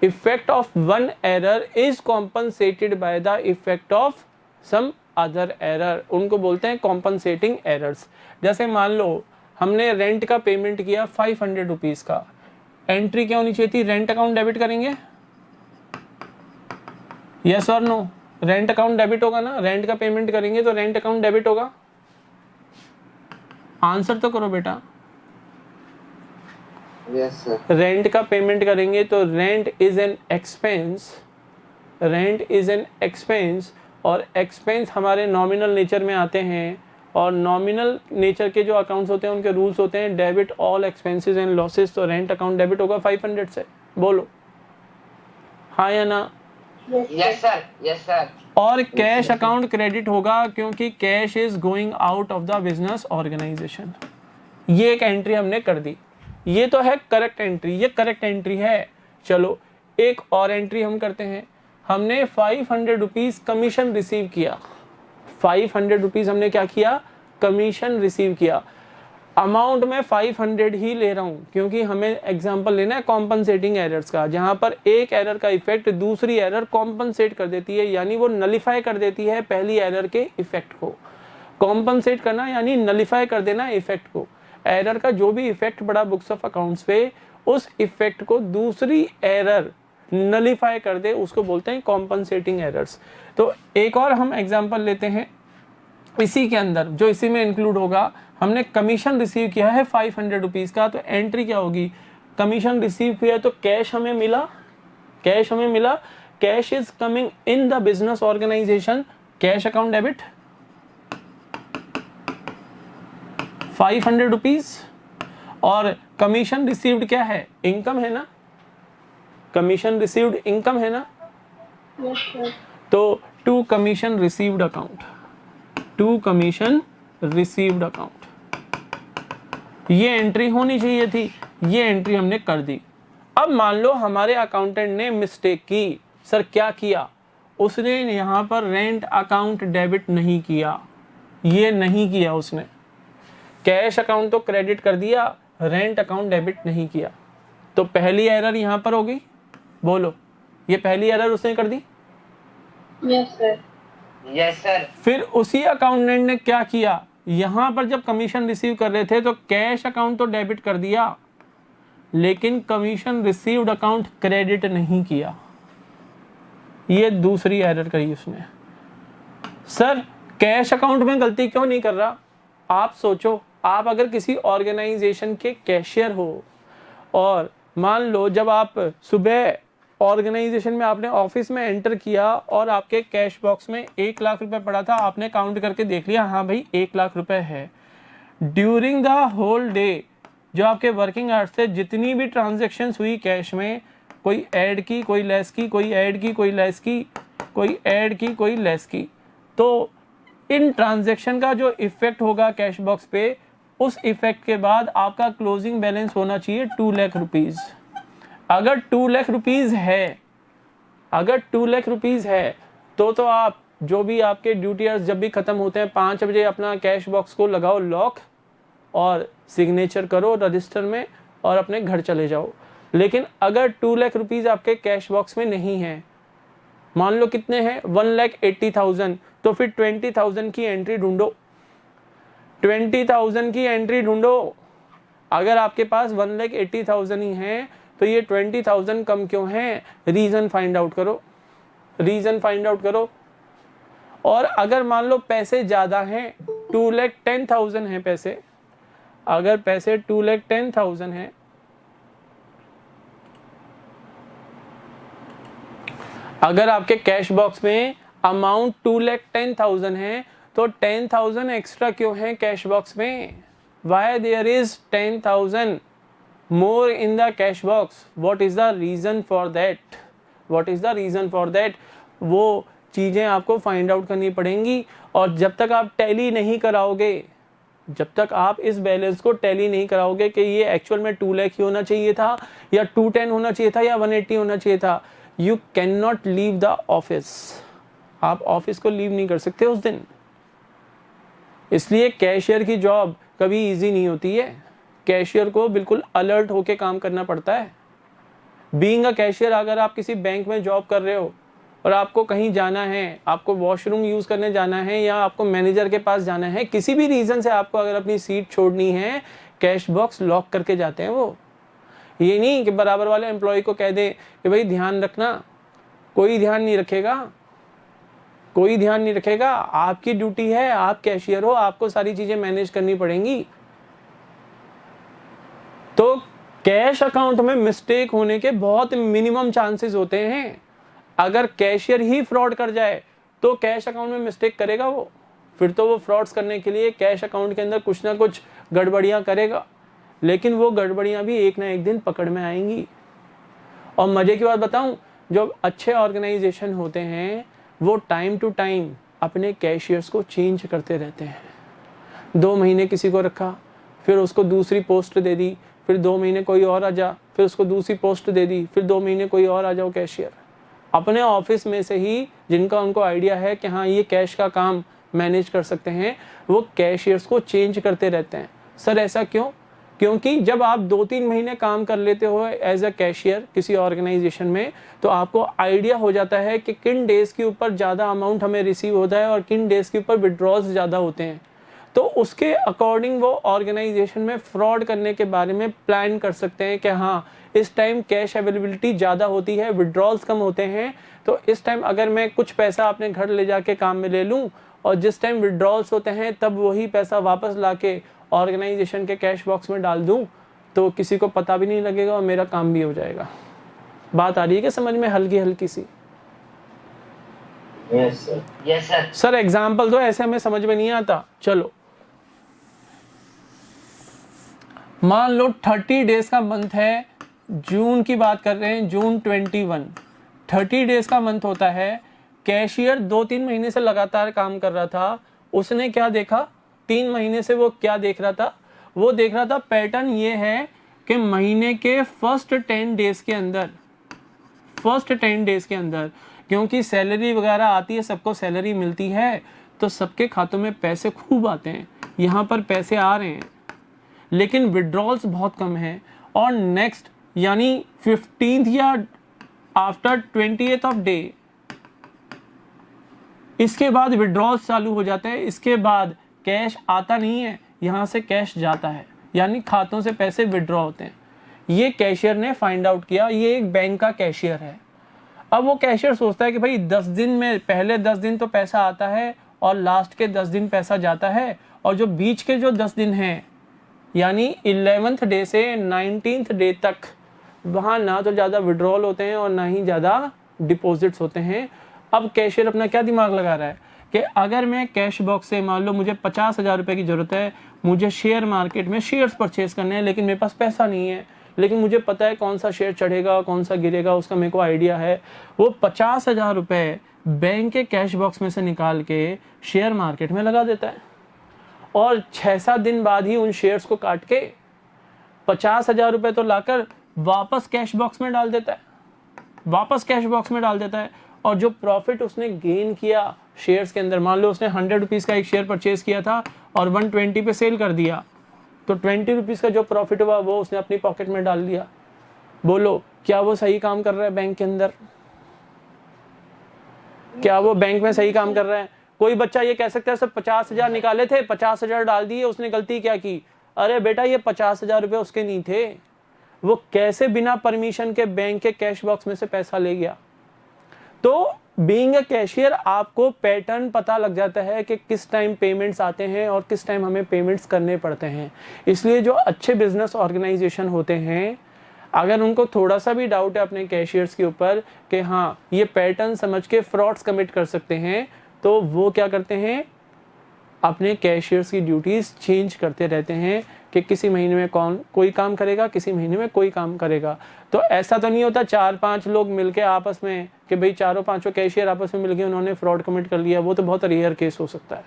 Effect of one error is compensated by the effect of some other error, उनको बोलते हैं कॉम्पनसेटिंग एरर्स। जैसे मान लो हमने रेंट का पेमेंट किया 500 रुपीज का, एंट्री क्या होनी चाहिए थी? रेंट अकाउंट डेबिट करेंगे, यस और नो? रेंट अकाउंट डेबिट होगा ना, रेंट का पेमेंट करेंगे तो रेंट अकाउंट डेबिट होगा। आंसर तो करो बेटा। Yes sir. रेंट का पेमेंट करेंगे तो rent is an expense, rent is an expense, और एक्सपेंस हमारे नॉमिनल नेचर में आते हैं, और नॉमिनल नेचर के जो अकाउंट्स होते हैं उनके रूल्स होते हैं debit all expenses and losses, तो रेंट अकाउंट डेबिट होगा 500 से। बोलो हाँ या ना? Yes sir, yes sir. और कैश अकाउंट क्रेडिट होगा क्योंकि cash is going out of the business organization. ये एक एंट्री हमने कर दी, ये तो है करेक्ट एंट्री, ये करेक्ट एंट्री है। चलो एक और एंट्री हम करते हैं। हमने 500 रुपीज कमीशन रिसीव किया, 500 रुपीज हमने क्या किया? कमीशन रिसीव किया। अमाउंट में 500 ही ले रहा हूँ क्योंकि हमें एग्जांपल लेना है कॉम्पनसेटिंग एरर्स का, जहां पर एक एरर का इफेक्ट दूसरी एरर कॉम्पनसेट कर देती है, यानी वो नलिफाई कर देती है पहली एरर के इफेक्ट को। कॉम्पनसेट करना यानी नलिफाई कर देना इफेक्ट को। एरर का जो भी इफेक्ट पड़ा बुक्स ऑफ अकाउंट्स पे, उस इफेक्ट को दूसरी एरर नलिफाई कर दे, उसको बोलते हैं कॉम्पनसेटिंग एरर्स। तो एक और हम एग्जांपल लेते हैं इसी के अंदर, जो इसी में इंक्लूड होगा। हमने कमीशन रिसीव किया है 500 रुपीज का, तो एंट्री क्या होगी? कमीशन रिसीव किया तो कैश हमें मिला, कैश हमें मिला, cash is coming in the business organization, cash account debit, 500 rupees, और कमीशन रिसीव्ड क्या है, इनकम है ना, कमीशन रिसीव्ड इनकम है ना, यस सर। तो to commission received account, to commission received account, ये एंट्री होनी चाहिए थी, ये एंट्री हमने कर दी। अब मान लो हमारे अकाउंटेंट ने मिस्टेक की, सर क्या किया, उसने यहाँ पर रेंट अकाउंट डेबिट नहीं किया, ये नहीं किया उसने, कैश अकाउंट तो क्रेडिट कर दिया, रेंट अकाउंट डेबिट नहीं किया, तो पहली एरर यहाँ पर होगी, बोलो, ये पहली एरर उसने कर दी। Yes sir. Yes sir. फिर उसी अकाउंटेंट ने क्या किया, यहां पर जब कमीशन रिसीव कर रहे थे तो कैश अकाउंट तो डेबिट कर दिया, लेकिन कमीशन रिसीव्ड अकाउंट क्रेडिट नहीं किया, ये दूसरी एरर करी उसने। सर कैश अकाउंट में गलती क्यों नहीं कर रहा, आप सोचो, आप अगर किसी ऑर्गेनाइजेशन के कैशियर हो और मान लो जब आप सुबह ऑर्गेनाइजेशन में आपने ऑफिस में एंटर किया और आपके कैश बॉक्स में 1 लाख रुपए पड़ा था, आपने काउंट करके देख लिया, हाँ भाई 1 लाख रुपए है। ड्यूरिंग द होल डे जो आपके वर्किंग आवर्स थे, जितनी भी ट्रांजेक्शन्स हुई कैश में, कोई ऐड की, कोई लेस की, कोई ऐड की, कोई लेस की, कोई ऐड की, कोई लेस की, तो इन ट्रांजेक्शन का जो इफेक्ट होगा कैश बॉक्स पे, उस इफेक्ट के बाद आपका क्लोजिंग बैलेंस होना चाहिए 2 लाख रुपीज़। अगर 2 लाख रुपीज़ है, अगर 2 लाख रुपीज़ है तो आप जो भी आपके ड्यूटी आवर्स जब भी ख़त्म होते हैं 5 बजे अपना कैश बॉक्स को लगाओ लॉक और सिग्नेचर करो रजिस्टर में और अपने घर चले जाओ। लेकिन अगर 2 लाख रुपीज़ आपके कैश बॉक्स में नहीं है, मान लो कितने हैं 1,80,000, तो फिर 20,000 की एंट्री ढूंढो, 20,000 की एंट्री ढूंढो। अगर आपके पास 1,80,000 ही है तो ये 20,000 कम क्यों है, रीज़न फाइंड आउट करो, रीज़न फाइंड आउट करो। और अगर मान लो पैसे ज़्यादा हैं, 2,10,000 हैं पैसे, अगर पैसे 2,10,000 हैं, अगर आपके कैश बॉक्स में अमाउंट 2,10,000 है तो 10,000 एक्स्ट्रा क्यों है कैश बॉक्स में, why there is 10,000 more in the cash box, what is the reason for that, what is the reason for that, वो चीज़ें आपको फाइंड आउट करनी पड़ेंगी। और जब तक आप टैली नहीं कराओगे, जब तक आप इस बैलेंस को टैली नहीं कराओगे कि ये एक्चुअल में 2 लाख ही होना चाहिए था या 210 होना चाहिए था या 180 होना चाहिए था, you can not leave the office, आप ऑफिस को लीव नहीं कर सकते उस दिन। इसलिए कैशियर की जॉब कभी इजी नहीं होती है, कैशियर को बिल्कुल अलर्ट होके काम करना पड़ता है। बीइंग अ कैशियर, अगर आप किसी बैंक में जॉब कर रहे हो और आपको कहीं जाना है, आपको वॉशरूम यूज़ करने जाना है या आपको मैनेजर के पास जाना है, किसी भी रीज़न से आपको अगर अपनी सीट छोड़नी है, कैश बॉक्स लॉक करके जाते हैं वो। ये नहीं कि बराबर वाले एम्प्लॉय को कह दें कि भाई ध्यान रखना, कोई ध्यान नहीं रखेगा, कोई ध्यान नहीं रखेगा। आपकी ड्यूटी है, आप कैशियर हो, आपको सारी चीज़ें मैनेज करनी पड़ेंगी। तो कैश अकाउंट में मिस्टेक होने के बहुत मिनिमम चांसेस होते हैं। अगर कैशियर ही फ्रॉड कर जाए तो कैश अकाउंट में मिस्टेक करेगा वो, फिर तो वो फ्रॉड्स करने के लिए कैश अकाउंट के अंदर कुछ ना कुछ गड़बड़ियाँ करेगा, लेकिन वो गड़बड़ियाँ भी एक ना एक दिन पकड़ में आएंगी। और मज़े की बात बताऊँ, जो अच्छे ऑर्गेनाइजेशन होते हैं वो टाइम टू टाइम अपने कैशियर्स को चेंज करते रहते हैं। 2 महीने किसी को रखा, फिर उसको दूसरी पोस्ट दे दी, फिर 2 महीने कोई और आ जा, फिर उसको दूसरी पोस्ट दे दी, फिर 2 महीने कोई और आ जाओ कैशियर। अपने ऑफिस में से ही जिनका उनको आइडिया है कि हाँ ये कैश का काम मैनेज कर सकते हैं, वो कैशियर्स को चेंज करते रहते हैं। सर ऐसा क्यों? क्योंकि जब आप 2-3 महीने काम कर लेते हो एज अ कैशियर किसी ऑर्गेनाइजेशन में, तो आपको आइडिया हो जाता है कि किन डेज़ के ऊपर ज़्यादा अमाउंट हमें रिसीव होता है और किन डेज़ के ऊपर विड्रॉल्स ज़्यादा होते हैं। तो उसके अकॉर्डिंग वो ऑर्गेनाइजेशन में फ्रॉड करने के बारे में प्लान कर सकते हैं कि हाँ इस टाइम कैश अवेलेबिलिटी ज़्यादा होती है, विड्रॉल्स कम होते हैं, तो इस टाइम अगर मैं कुछ पैसा अपने घर ले जाके काम में ले लूँ और जिस टाइम विड्रॉल्स होते हैं तब वही पैसा वापस लाके ऑर्गेनाइजेशन के कैश बॉक्स में डाल दूँ, तो किसी को पता भी नहीं लगेगा और मेरा काम भी हो जाएगा। बात आ रही है कि समझ में हल्की हल्की सी? Yes sir. Yes sir. Sir example दो, ऐसे हमें समझ में नहीं आता। चलो मान लो 30 डेज का मंथ है, जून की बात कर रहे हैं, जून 21, 30 डेज का मंथ होता है। कैशियर 2-3 महीने से लगातार काम कर रहा था। उसने क्या देखा, 3 महीने से वो क्या देख रहा था, वो देख रहा था पैटर्न ये है कि महीने के फर्स्ट 10 डेज के अंदर, क्योंकि सैलरी वगैरह आती है, सबको सैलरी मिलती है, तो सबके खातों में पैसे खूब आते हैं। यहाँ पर पैसे आ रहे हैं लेकिन विड्रॉल्स बहुत कम है। और नेक्स्ट यानी 15th या आफ्टर 20th ऑफ डे, इसके बाद विड्रॉल्स चालू हो जाते हैं। इसके बाद कैश आता नहीं है, यहाँ से कैश जाता है, यानी खातों से पैसे विड्रॉ होते हैं। ये कैशियर ने फाइंड आउट किया। ये एक बैंक का कैशियर है। अब वो कैशियर सोचता है कि भाई 10 दिन में, पहले 10 दिन तो पैसा आता है और लास्ट के 10 दिन पैसा जाता है, और जो बीच के जो 10 दिन हैं यानी 11th डे से 19th डे तक, वहाँ ना तो ज़्यादा विड्रॉल होते हैं और ना ही ज़्यादा डिपॉजिट्स होते हैं। अब कैशियर अपना क्या दिमाग लगा रहा है कि अगर मैं कैश बॉक्स से, मान लो मुझे 50,000 रुपये की ज़रूरत है, मुझे शेयर मार्केट में शेयर्स परचेज करने हैं, लेकिन मेरे पास पैसा नहीं है, लेकिन मुझे पता है कौन सा शेयर चढ़ेगा कौन सा गिरेगा, उसका मेरे को आइडिया है। वो 50,000 रुपये बैंक के कैश बॉक्स में से निकाल के शेयर मार्केट में लगा देता है और 6-7 दिन बाद ही उन शेयर्स को काट के 50,000 रुपये तो लाकर वापस कैश बॉक्स में डाल देता है। और जो प्रॉफिट उसने गेन किया शेयर्स के अंदर, मान लो उसने 100 रुपीज़ का एक शेयर परचेज किया था और 120 पे सेल कर दिया, तो 20 रुपीज़ का जो प्रॉफिट हुआ वो उसने अपनी पॉकेट में डाल लिया। बोलो क्या वो सही काम कर रहा है बैंक के अंदर? क्या वो बैंक में सही काम कर रहा है? कोई बच्चा ये कह सकता है सर 50,000 निकाले थे, 50,000 डाल दिए, उसने गलती क्या की? अरे बेटा ये 50,000 रुपये उसके नहीं थे, वो कैसे बिना परमिशन के बैंक के कैश बॉक्स में से पैसा ले गया। तो बीइंग अ कैशियर आपको पैटर्न पता लग जाता है कि किस टाइम पेमेंट्स आते हैं और किस टाइम हमें पेमेंट्स करने पड़ते हैं। इसलिए जो अच्छे बिजनेस ऑर्गेनाइजेशन होते हैं, अगर उनको थोड़ा सा भी डाउट है अपने कैशियर्स के ऊपर कि हाँ ये पैटर्न समझ के फ्रॉड्स कमिट कर सकते हैं, तो वो क्या करते हैं, अपने कैशियर्स की ड्यूटीज़ चेंज करते रहते हैं कि किसी महीने में कोई काम करेगा, किसी महीने में कोई काम करेगा। तो ऐसा तो नहीं होता 4-5 लोग मिलके आपस में कि भाई 4-5 कैशियर आपस में मिलके उन्होंने फ्रॉड कमिट कर लिया। वो तो बहुत रेयर केस हो सकता है,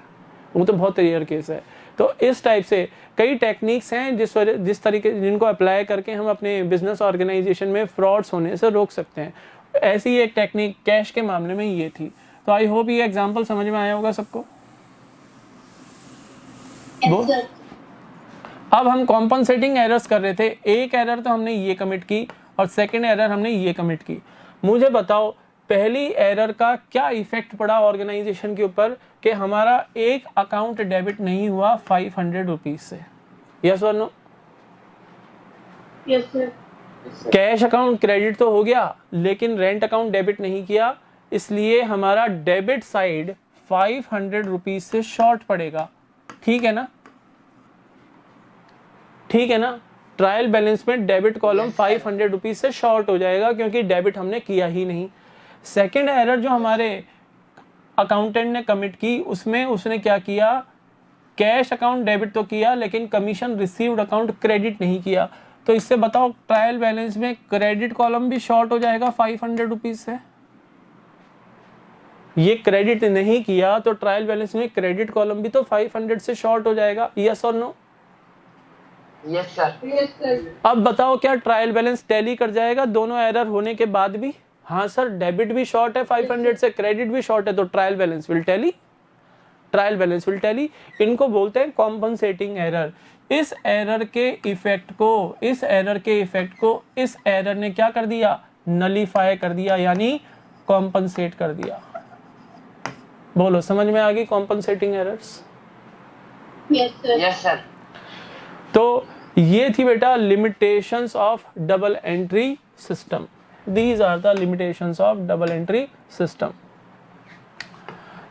वो तो बहुत रेयर केस है। तो इस टाइप से कई टेक्निक्स हैं जिस तरीके जिनको अप्लाई करके हम अपने बिजनेस ऑर्गेनाइजेशन में फ्रॉड्स होने से रोक सकते हैं। ऐसी एक टेक्निक कैश के मामले में ये थी। तो आई होप ये एग्जाम्पल समझ में आया होगा सबको। अब हम कॉम्पनसेटिंग एरर्स कर रहे थे। एक एरर तो हमने ये कमिट की और सेकंड एरर हमने ये कमिट की। मुझे बताओ पहली एरर का क्या इफेक्ट पड़ा ऑर्गेनाइजेशन के ऊपर कि हमारा एक अकाउंट डेबिट नहीं हुआ 500 रुपीज से। यस और no? Yes sir. Cash account credit तो हो गया लेकिन रेंट अकाउंट डेबिट नहीं किया, इसलिए हमारा डेबिट साइड 500 रुपीज से शॉर्ट पड़ेगा। ठीक है ना? ठीक है ना? ट्रायल बैलेंस में डेबिट कॉलम 500 रुपीज से शॉर्ट हो जाएगा क्योंकि डेबिट हमने किया ही नहीं। सेकंड एरर जो हमारे अकाउंटेंट ने कमिट की, उसमें उसने क्या किया, कैश अकाउंट डेबिट तो किया लेकिन कमीशन रिसीव्ड अकाउंट क्रेडिट नहीं किया। तो इससे बताओ ट्रायल बैलेंस में क्रेडिट कॉलम भी शॉर्ट हो जाएगा 500 रुपीज से। ये क्रेडिट नहीं किया तो ट्रायल बैलेंस में क्रेडिट कॉलम भी तो 500 से शॉर्ट हो जाएगा। यस और नो? Yes sir. अब बताओ क्या ट्रायल बैलेंस टैली कर जाएगा दोनों एरर होने के बाद भी? हाँ सर, डेबिट भी शॉर्ट है 500 से, क्रेडिट भी शॉर्ट है, तो trial balance will tally. Trial balance will tally. इनको बोलते हैं कॉम्पनसेटिंग एरर। इस एरर के इफेक्ट को इस एरर ने क्या कर दिया, नलीफाई कर दिया, यानी कॉम्पनसेट कर दिया। बोलो समझ में आ गई कॉम्पनसेटिंग एरर्स? Yes sir. तो ये थी बेटा limitations of double entry system. These are the limitations of double entry system.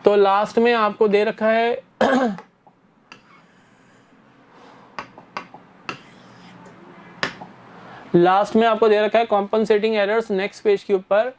तो लास्ट में आपको दे रखा है कॉम्पनसेटिंग एरर्स। नेक्स्ट पेज के ऊपर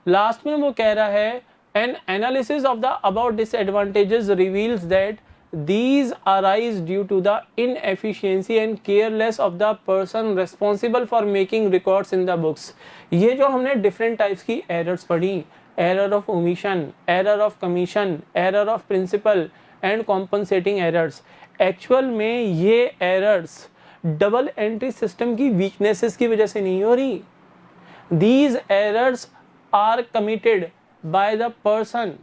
लास्ट में वो कह रहा है, an analysis of the about disadvantages reveals that these arise due to the inefficiency and careless of the person responsible for making records in the books. ये जो हमने different types की errors पढ़ी, error of omission, error of commission, error of principal and compensating errors, actual में ये errors double entry system की weaknesses की वजह से नहीं हो रही. These errors are committed by the person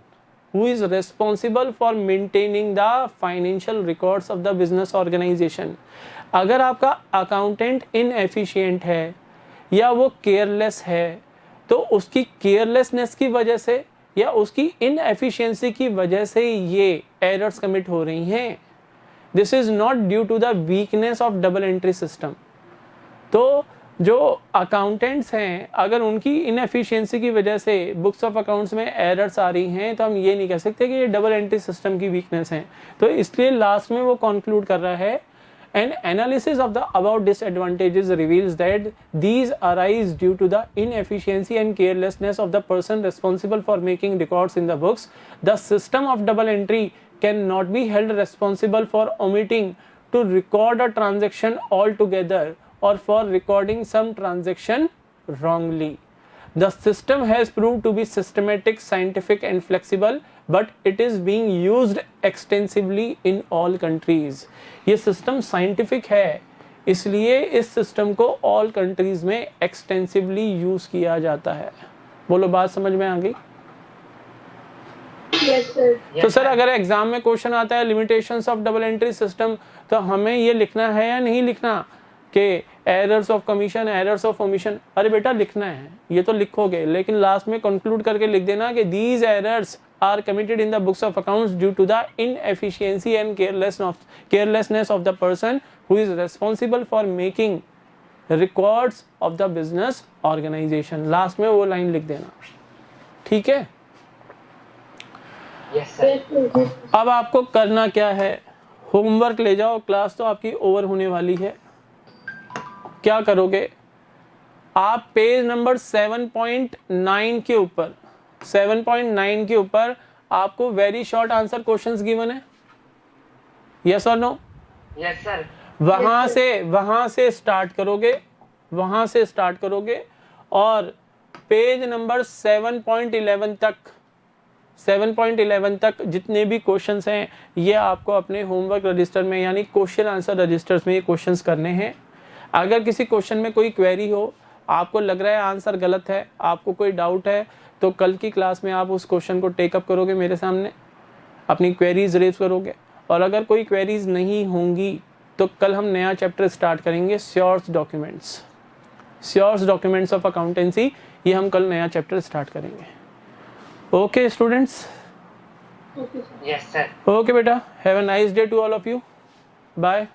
who is responsible for maintaining the financial records of the business organization. अगर आपका अकाउंटेंट इनएफिशिएंट है या वो केयरलेस है तो उसकी केयरलेसनेस की वजह से या उसकी इनएफिशिएंसी की वजह से ये एरर्स कमिट हो रही हैं. This is not due to the weakness of double entry system. तो जो अकाउंटेंट्स हैं अगर उनकी इनएफिशिएंसी की वजह से बुक्स ऑफ अकाउंट्स में एरर्स आ रही हैं तो हम ये नहीं कह सकते कि ये डबल एंट्री सिस्टम की वीकनेस है. तो इसलिए लास्ट में वो कंक्लूड कर रहा है an analysis of the about disadvantages reveals that these arise due to the inefficiency and carelessness of the person responsible for making records in the books. The system of double entry can not be held responsible for omitting to record a transaction all together or for recording some transaction wrongly. The system has proved to be systematic, scientific and flexible, but it is being used extensively in all countries. ये system scientific है इसलिए इस system को all countries में extensively use किया जाता है. बोलो बात समझ में आ गई? Yes, sir. तो सर अगर एग्जाम में क्वेश्चन आता है limitations of double entry system तो हमें ये लिखना है या नहीं लिखना कि errors of commission, errors of omission? अरे बेटा लिखना है, ये तो लिखोगे, लेकिन लास्ट में कंक्लूड करके लिख देना कि these errors are committed in the books of accounts due to the inefficiency and carelessness of the person who is responsible for making records of the business organization. Last में वो line लिख देना. ठीक है? Yes, sir. अब आपको करना क्या है, होमवर्क ले जाओ, क्लास तो आपकी ओवर होने वाली है. क्या करोगे आप? पेज नंबर 7.9 के ऊपर 7.9 के ऊपर आपको very short answer questions given है. यस और नो? Yes, sir. वहां से स्टार्ट करोगे और पेज नंबर 7.11 तक जितने भी क्वेश्चंस हैं ये आपको अपने होमवर्क रजिस्टर में यानी क्वेश्चन आंसर रजिस्टर्स में ये क्वेश्चंस करने हैं. अगर किसी क्वेश्चन में कोई क्वेरी हो, आपको लग रहा है आंसर गलत है, आपको कोई डाउट है, तो कल की क्लास में आप उस क्वेश्चन को टेकअप करोगे, मेरे सामने अपनी क्वेरीज रेज करोगे. और अगर कोई क्वेरीज नहीं होंगी तो कल हम नया चैप्टर स्टार्ट करेंगे, श्योर्स डॉक्यूमेंट्स ऑफ अकाउंटेंसी. ये हम कल नया चैप्टर स्टार्ट करेंगे. Okay students? Okay, sir. Yes, sir. Okay बेटा, have a nice day to all of you. Bye.